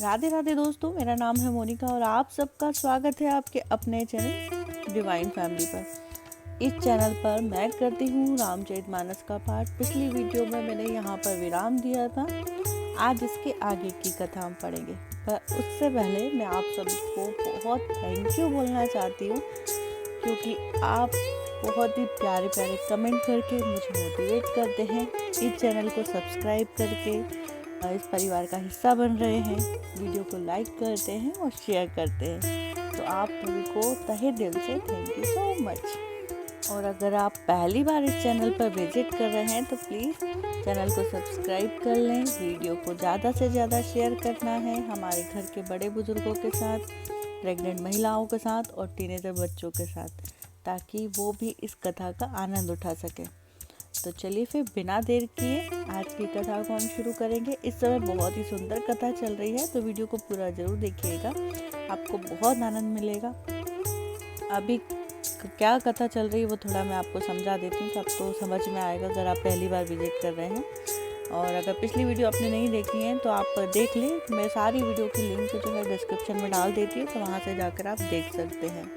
राधे राधे दोस्तों, मेरा नाम है मोनिका और आप सबका स्वागत है आपके अपने चैनल डिवाइन फैमिली पर। इस चैनल पर मैं करती हूँ रामचरितमानस का पाठ। पिछली वीडियो में मैंने यहाँ पर विराम दिया था। आज इसके आगे की कथा हम पढ़ेंगे, पर उससे पहले मैं आप सबको बहुत थैंक यू बोलना चाहती हूँ, क्योंकि आप बहुत ही प्यारे प्यारे कमेंट करके मुझे मोटिवेट करते हैं। इस चैनल को सब्सक्राइब करके इस परिवार का हिस्सा बन रहे हैं, वीडियो को लाइक करते हैं और शेयर करते हैं। तो आप सभी को तहे दिल से थैंक यू सो मच। और अगर आप पहली बार इस चैनल पर विजिट कर रहे हैं तो प्लीज़ चैनल को सब्सक्राइब कर लें। वीडियो को ज़्यादा से ज़्यादा शेयर करना है हमारे घर के बड़े बुजुर्गों के साथ, प्रेग्नेंट महिलाओं के साथ और टीनेजर बच्चों के साथ, ताकि वो भी इस कथा का आनंद उठा सकें। तो चलिए फिर बिना देर किए आज की कथा को हम शुरू करेंगे। इस समय बहुत ही सुंदर कथा चल रही है, तो वीडियो को पूरा जरूर देखिएगा, आपको बहुत आनंद मिलेगा। अभी क्या कथा चल रही है वो थोड़ा मैं आपको समझा देती हूँ, तो आपको समझ में आएगा अगर आप पहली बार विजिट कर रहे हैं। और अगर पिछली वीडियो आपने नहीं देखी है तो आप देख लें। मैं सारी वीडियो की लिंक जो है डिस्क्रिप्शन में डाल देती हूँ, तो वहाँ से जाकर आप देख सकते हैं।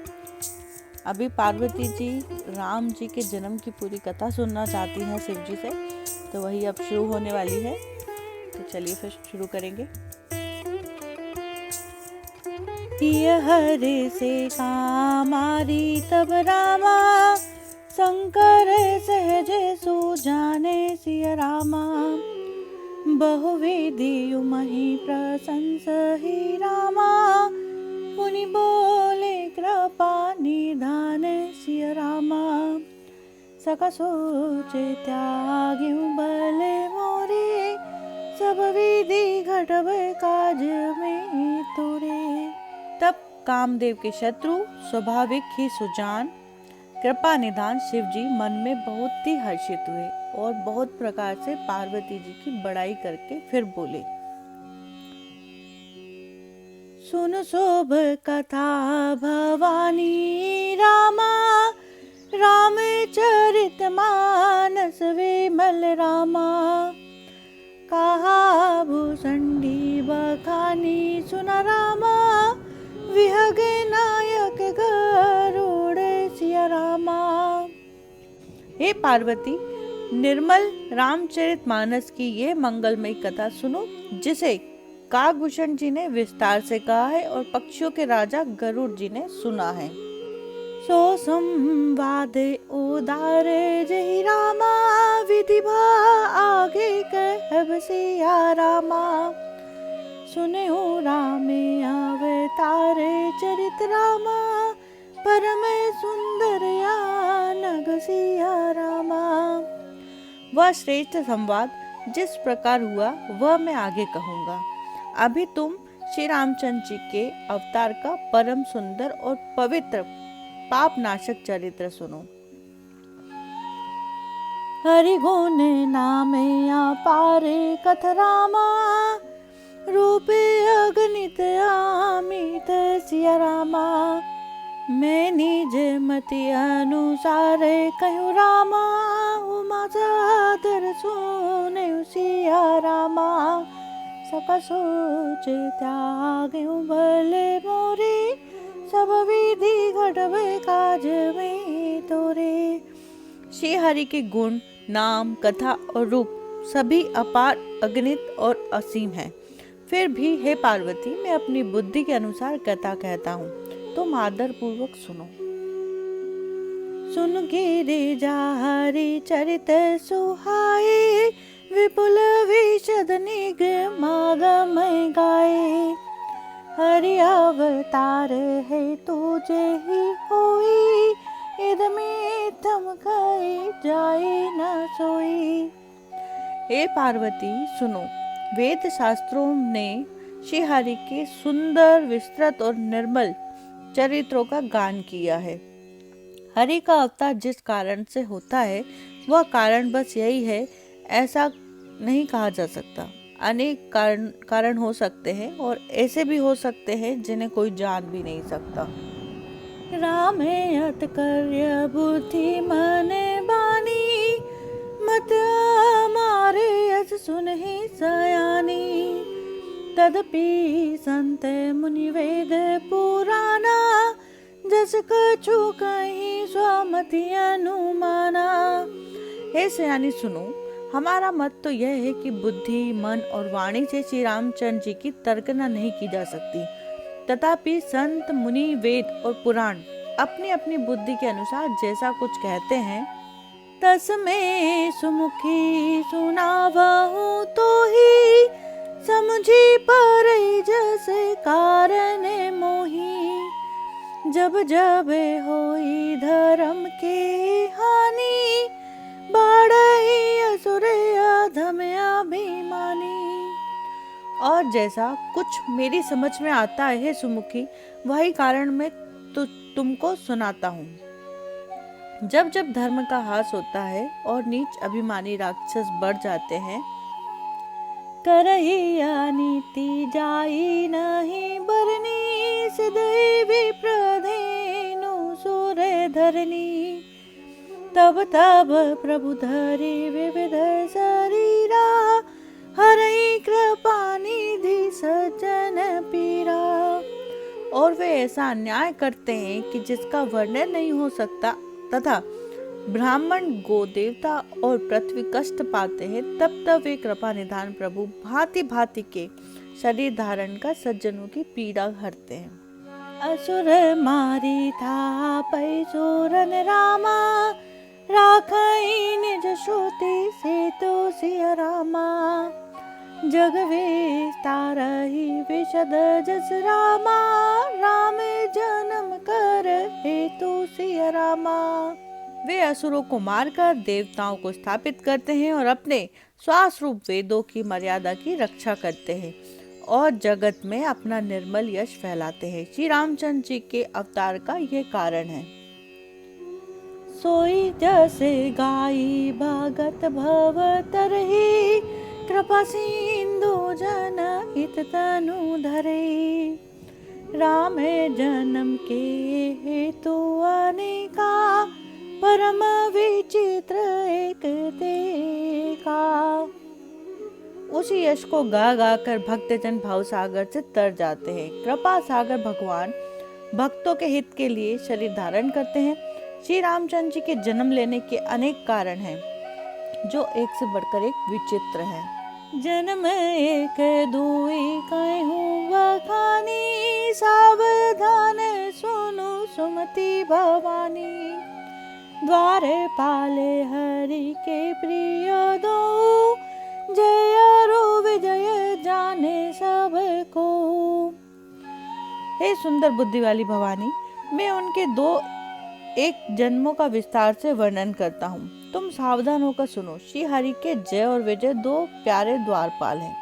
अभी पार्वती जी राम जी के जन्म की पूरी कथा सुनना चाहती हैं शिव जी से, तो वही अब शुरू होने वाली है। तो चलिए फिर शुरू करेंगे। हरे से कामारी तब रामा, शंकर सहज सुजाने सिय रामा। बहुविधि मही प्रशंस ही रामा, मुनि बोले कृपा निधान सिय रामा। सका सोचे त्याग्यु बले मोरे, सब विधि घटब काज में तोरे। तब कामदेव के शत्रु स्वाभाविक ही सुजान कृपा निधान शिव जी मन में बहुत ही हर्षित हुए और बहुत प्रकार से पार्वती जी की बड़ाई करके फिर बोले। सुन शोभ कथा भवानी रामा, रामचरित मानस विमल रामा। कहा भूषणी बखानी सुन रामा, विहग नायक गरुड़ सिय रामा। हे पार्वती, निर्मल रामचरितमानस की ये मंगलमयी कथा सुनो, जिसे काकभूषण जी ने विस्तार से कहा है और पक्षियों के राजा गरुड़ जी ने सुना है। सो संवाद उदार जहि रामा, विधि भा आगे कहब सिया रामा। सुने हो रामे अवतार चरित रामा, परम सुंदर नग सिया रामा। वह श्रेष्ठ संवाद जिस प्रकार हुआ वह मैं आगे कहूँगा। अभी तुम श्री रामचंद्र जी के अवतार का परम सुंदर और पवित्र पाप नाशक चरित्र सुनो। हरि गुण नामे अपार कथ रामा, रूपे अगणित अमित सिय रामा। मैं निज मति अनुसार कहूँ रामा, उमा सादर सुने सिया रामा। सका सोच त्याग्यु भले मोरे, सब विधि घटब काज में तोरे। श्री हरि के गुण, नाम, कथा और रूप सभी अपार, अगणित और असीम हैं। फिर भी हे पार्वती, मैं अपनी बुद्धि के अनुसार कथा कहता हूँ, तुम आदर पूर्वक सुनो। सुन गिरिजा हरि चरित सुहाए, विपुल विशद निगमागम गाए। हरि अवतार है तुझे ही होई, इद में थम गई जाए न सोई। हे पार्वती सुनो, वेद शास्त्रों ने श्री हरि के सुंदर, विस्तृत और निर्मल चरित्रों का गान किया है। हरि का अवतार जिस कारण से होता है वह कारण बस यही है, ऐसा नहीं कहा जा सकता। अनेक कारण हो सकते हैं और ऐसे भी हो सकते हैं जिन्हें कोई जान भी नहीं सकता। राम अत कर्य बुद्धि मन बानी, मत मारे अस सुन ही सयानी। तदपि संत मुनि वेद पुराना, जस कछु कहीं स्वमति अनुमाना। हे सयानी सुनो, हमारा मत तो यह है कि बुद्धि, मन और वाणी से श्री रामचंद्र जी की तर्कना नहीं की जा सकती। तथापि संत मुनि वेद और पुराण अपनी अपनी बुद्धि के अनुसार जैसा कुछ कहते हैं, तस्मै सुमुखी सुनावहु तो ही, समझी पर जस कारण मोही। जब जब होई धर्म के हानि, बाढ़ई असुर अधम अभिमानी। और जैसा कुछ मेरी समझ में आता है सुमुखी, वही कारण मैं तो तुमको सुनाता हूँ। जब जब धर्म का ह्रास होता है और नीच अभिमानी राक्षस बढ़ जाते हैं, करही अनीति जाई नहीं बरनी, सिद्धि विप्रधेनु सुर धरनी। तब तब प्रभु धरि विविध शरीरा, हरहि कृपा निधि सज्जन पीरा। और वे ऐसा अन्याय करते हैं कि जिसका वर्णन नहीं हो सकता, तथा ब्राह्मण, गो देवता और पृथ्वी कष्ट पाते हैं। तब तब वे कृपा निधान प्रभु भांति भांति के शरीर धारण कर सज्जनों की पीड़ा हरते हैं। असुर मारी था पैसुरन रामा, राखई निज श्रुति से तो सिया रामा। जग विस्तारहि विशद जस रामा, राम जन्म कर हेतु सिया रामा। वे असुरों को मारकर देवताओं को स्थापित करते हैं और अपने श्वास रूप वेदों की मर्यादा की रक्षा करते हैं और जगत में अपना निर्मल यश फैलाते हैं। श्री रामचंद्र जी के अवतार का यह कारण है। सोई जैसे गाई भगत भव तरही, कृपा सिंधु जन हित तनु धरे। राम जन्म के हेतु अनेका, परम विचित्र एक देखा। उसी यश को गा गा कर भक्तजन भाव सागर से तर जाते हैं। कृपा सागर भगवान भक्तों के हित के लिए शरीर धारण करते हैं। श्री रामचंद्र जी के जन्म लेने के अनेक कारण हैं, जो एक से बढ़कर एक विचित्र है। जन्म एक दुई कहूँ बखानी, सावधान सुनु सुमति भवानी। द्वार पाले हरि के प्रिय दो, जय रो विजय जाने सबको। हे सुंदर बुद्धि वाली भवानी, मैं उनके दो एक जन्मों का विस्तार से वर्णन करता हूँ। तुम सावधान होकर सुनो। श्री हरि के जय और विजय दो प्यारे द्वारपाल हैं,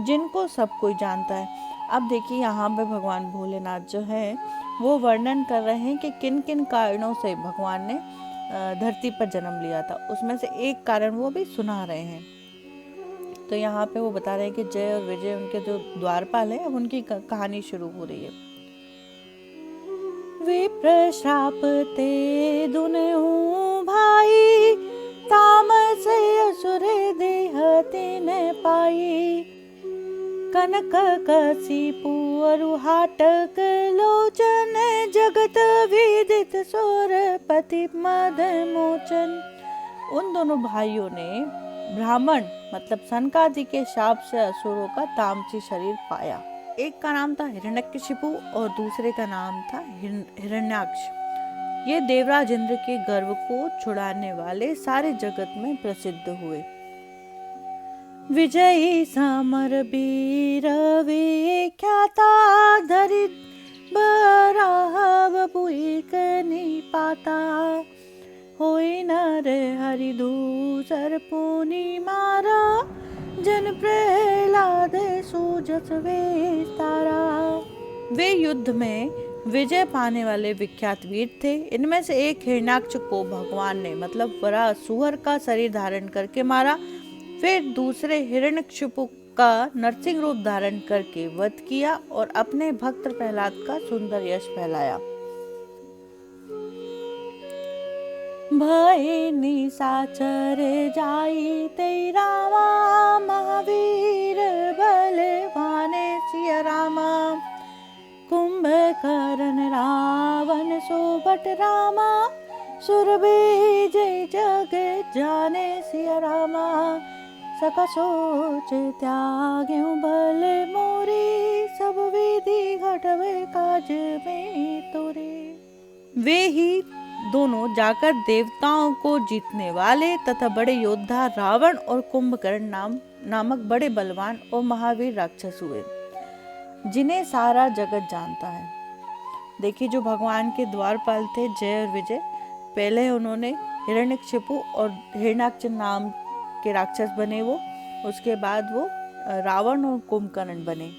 जिनको सब कोई जानता है। अब देखिए, यहाँ पे भगवान भोलेनाथ जो है वो वर्णन कर रहे हैं कि किन किन कारणों से भगवान ने धरती पर जन्म लिया था। उसमें से एक कारण वो भी सुना रहे हैं। तो यहाँ पे वो बता रहे हैं कि जय और विजय उनके जो द्वारपाल है, अब उनकी कहानी शुरू हो रही है। विप्र श्राप ते दुनहु भाई, तामस असुर देह तिन पाई। कनक कसिपु अरु हाटक लोचन, जगत विदित सौरपति मद मोचन। उन दोनों भाइयों ने ब्राह्मण मतलब सनकादि के शाप से असुरों का तामसी शरीर पाया। एक का नाम था हिरण्यकशिपु और दूसरे का नाम था हिरण्याक्ष। ये देवराज इंद्र के गर्व को छुड़ाने वाले सारे जगत में प्रसिद्ध हुए। विजयी समर वीर विख्याता, धरि बराह बुइक निपाता। होई नर हरि दूसर पुनि मारा, जन प्रहलाद सूजस विस्तारा। वे युद्ध में विजय पाने वाले विख्यात वीर थे। इनमें से एक हिरण्याक्ष को भगवान ने मतलब वराह सुअर का शरीर धारण करके मारा। फिर दूसरे हिरण्यकशिपु का नरसिंह रूप धारण करके वध किया और अपने भक्त प्रहलाद का सुंदर यश फैलाया। भय निशाचर जाई ते रामा, महावीर बलवाने करण रावण सुबट रामा, सुर बीजे जग जाने सिया रामा। सका सोच त्याग्यों भले मोरे, सब विधि घटवे काज में तोरे। वे ही दोनों जाकर देवताओं को जीतने वाले तथा बड़े योद्धा रावण और कुंभकर्ण नामक बड़े बलवान और महावीर राक्षस हुए, जिन्हें सारा जगत जानता है। देखिए, जो भगवान के द्वारपाल थे जय और विजय, पहले उन्होंने हिरण्यकशिपु और हिरण्याक्ष नाम के राक्षस बने वो, उसके बाद वो रावण और कुंभकर्ण बने।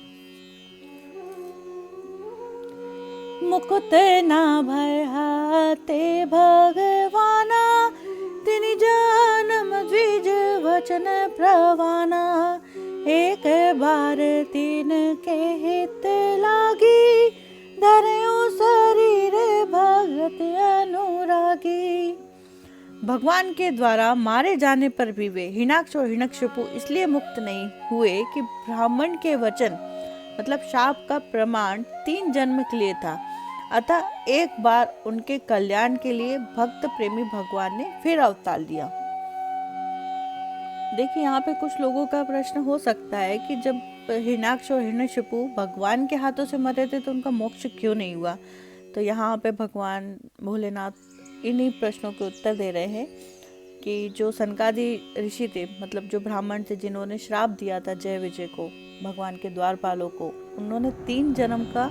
मुकुत ना भय हाते भगवाना, तिनि जन्म द्विज वचन प्रवाना। एक बार तीन के हित लागी, धरयो शरीर भगत अनुरागी। भगवान के द्वारा मारे जाने पर भी वे हिरण्याक्ष और हिरण्यकशिपु इसलिए मुक्त नहीं हुए कि ब्राह्मण के वचन मतलब शाप का प्रमाण 3 जन्म के लिए था। अतः एक बार उनके कल्याण के लिए भक्त प्रेमी भगवान ने फिर अवतार लिया। देखिए, यहाँ पे कुछ लोगों का प्रश्न हो सकता है कि जब हिरण्याक्ष और हिरण्यकशिपु भगवान के हाथों से मरे थे तो उनका मोक्ष क्यों नहीं हुआ। तो यहाँ पे भगवान भोलेनाथ इन्हीं प्रश्नों के उत्तर दे रहे हैं कि जो सनकादि ऋषि थे, मतलब जो ब्राह्मण थे जिन्होंने श्राप दिया था जय विजय को, भगवान के द्वारपालों को, उन्होंने 3 जन्म का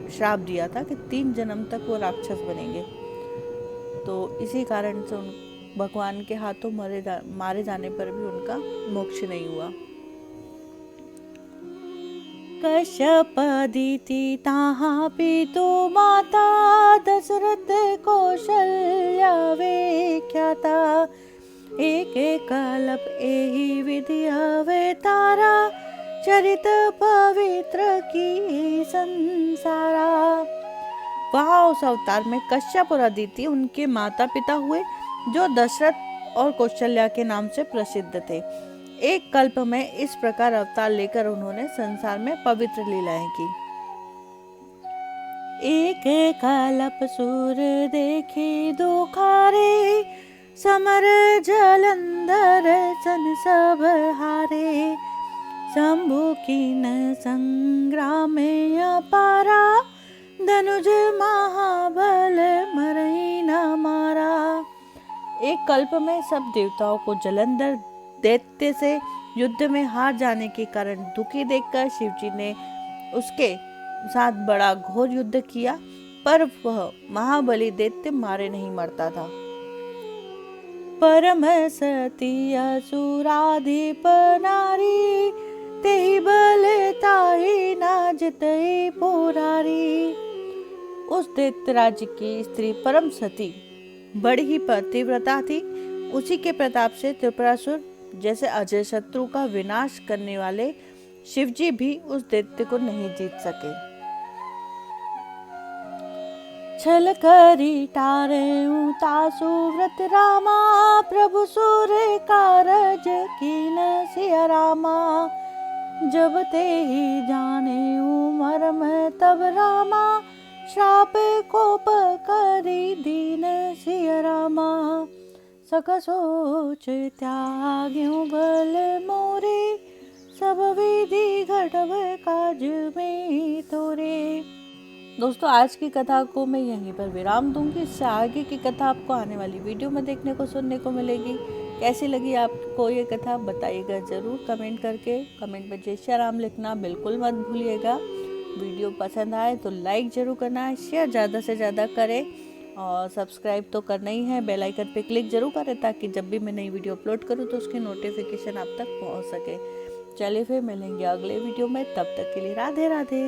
श्राप दिया था कि 3 जन्म तक वो राक्षस बनेंगे। तो इसी कारण से उन भगवान के हाथों मारे जाने पर भी उनका मोक्ष नहीं हुआ। कश्यप अदिति ताहाँ पितु माता, दशरथ कौशल्या विख्याता। एक कल्प एहि विधि अवतारा, चरित पवित्र की संसारा। वहाँ उस अवतार में कश्यप और अदिति उनके माता पिता हुए, जो दशरथ और कौशल्या के नाम से प्रसिद्ध थे। एक कल्प में इस प्रकार अवतार लेकर उन्होंने संसार में पवित्र लीलाएं की। एक कल्प सूर देखी दुखारे, समर जलंधर सन सब हारे। शंभु कीन संग्राम अपारा, धनुज महाबल मरई न मारा। एक कल्प में सब देवताओं को जलंधर दैत्य से युद्ध में हार जाने के कारण दुखी देखकर शिवजी ने उसके साथ बड़ा घोर युद्ध किया, पर वह महाबली दैत्य मारे नहीं मरता था। परम सती असुराधिप नारी, तेहि बल ताहि ना जितहि पुरारी। उस दैत्य राज्य की स्त्री परम सती बड़ी ही पतिव्रता थी। उसी के प्रताप से त्रिपुरासुर जैसे अजय शत्रु का विनाश करने वाले शिवजी भी उस दैत्य को नहीं जीत सके। छल करी टारेउ तासु व्रत रामा, प्रभु सुर कारज कीन सिया रामा। जब ते ही जाने मर्म तब रामा, श्राप कोप करी दीन सिया रामा। सका सोच त्याग्यों भल मोरे, सब विधि घटव काज में तोरे। दोस्तों, आज की कथा को मैं यहीं पर विराम दूंगी। इससे आगे की कथा आपको आने वाली वीडियो में देखने को सुनने को मिलेगी। कैसी लगी आपको ये कथा बताइएगा ज़रूर कमेंट करके। कमेंट में जय श्री राम लिखना बिल्कुल मत भूलिएगा। वीडियो पसंद आए तो लाइक ज़रूर करना है, शेयर ज़्यादा से ज़्यादा करें और सब्सक्राइब तो करना ही है। बेल आइकन पे क्लिक जरूर करें ताकि जब भी मैं नई वीडियो अपलोड करूँ तो उसकी नोटिफिकेशन आप तक पहुँच सके। चलिए फिर मिलेंगे अगले वीडियो में, तब तक के लिए राधे राधे।